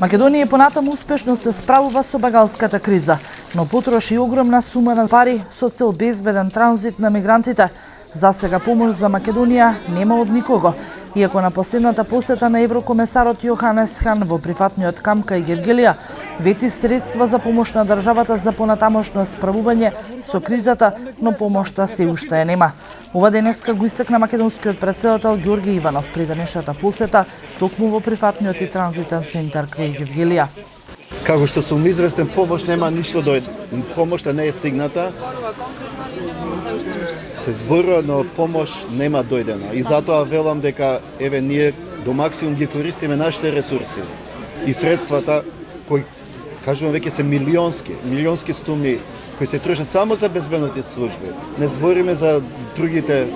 Македонија понатаму успешно се справува со бегалската криза, но потроши огромна сума на пари со цел безбеден транзит на мигрантите. За сега помош за Македонија нема од никого, иако на последната посета на еврокомесарот Јоханес Хан во прифатниот камп кај Гевгелија вети средства за помош на државата за понатамошно справување со кризата, но помошта се уште ја нема. Ова денеска го истакна македонскиот председател Ѓорги Иванов при денешната посета токму во прифатниот и транзитен центар кај Гевгелија. Како што сум известен, помош нема ништо помошта не е стигната. Се зборува, но помош нема дојдена. И затоа велам дека еве ние до максимум ги користиме нашите ресурси и средствата кои кажувам веќе се милионски суми кои се трошат само за безбедните служби. Не збориме за другите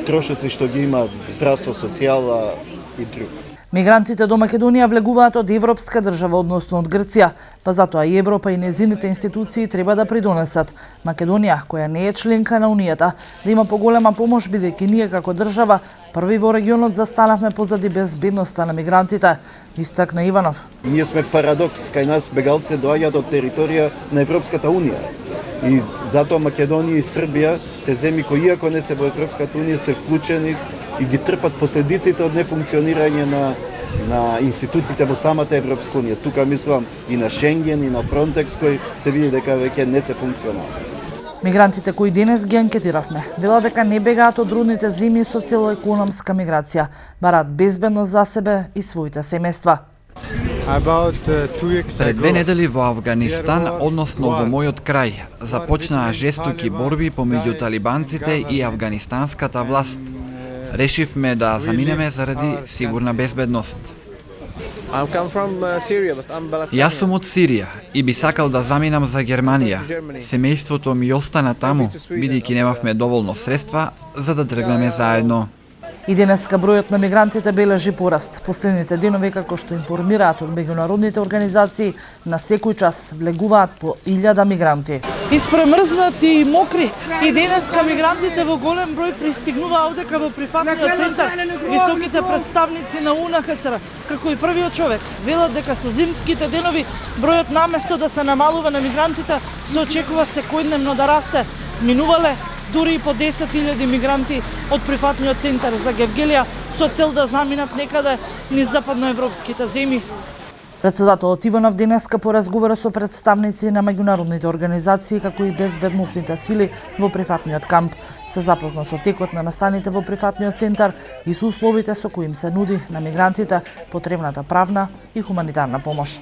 трошоци што ги има здравство, социјала и други. Мигрантите до Македонија влегуваат од европска држава, односно од Грција, па затоа и Европа и незините институции треба да придонесат Македонија, која не е членка на Унијата, да има поголема помош, бидејќи ние како држава први во регионот застанавме позади безбедноста на мигрантите, истакна Иванов. Ние сме парадокс, кај нас бегалци доаѓаат од територија на Европската Унија. И затоа Македонија и Србија се земји кои иако не се во Европската Унија се вклучени и ги трпат последиците од нефункционирање на институциите во самата Европска Унија. Тука мислам и на Шенген и на Фронтекс кои се види дека веќе не се функционални. Мигрантите кои денес ги анкетиравме велат дека не бегаат од родните земји со цел економска миграција, бараат безбедност за себе и своите семејства. Пред 2 недели во Авганистан, односно во мојот крај, започнаа жестоки борби помеѓу талибанците и афганистанската власт. Решивме да заминеме заради сигурна безбедност. Јас сум од Сирија и би сакал да заминам за Германија. Семејството ми остана таму, бидејќи немавме доволно средства за да тргнеме заедно. И денеска бројот на мигрантите бележи пораст. Последните денови, како што информираат од меѓународните организации, на секој час влегуваат по 1000 мигранти. Испремрзнати и мокри, и денеска мигрантите во голем број пристигнуваа овдека во прифатниот центар. Високите представници на УНХЦР, како и првиот човек, велат дека со зимските денови бројот наместо да се намалува на мигрантите, се очекува секојдневно да расте. Минувале дури и по 10.000 мигранти од прифатниот центар за Гевгелија со цел да заминат некаде низ западноевропските земји. Председателот Иванов денеска поразговара со представници на меѓународните организации како и безбедносните сили во прифатниот камп. Се запозна со текот на настаните во прифатниот центар и со условите со кои им се нуди на мигрантите потребната правна и хуманитарна помош.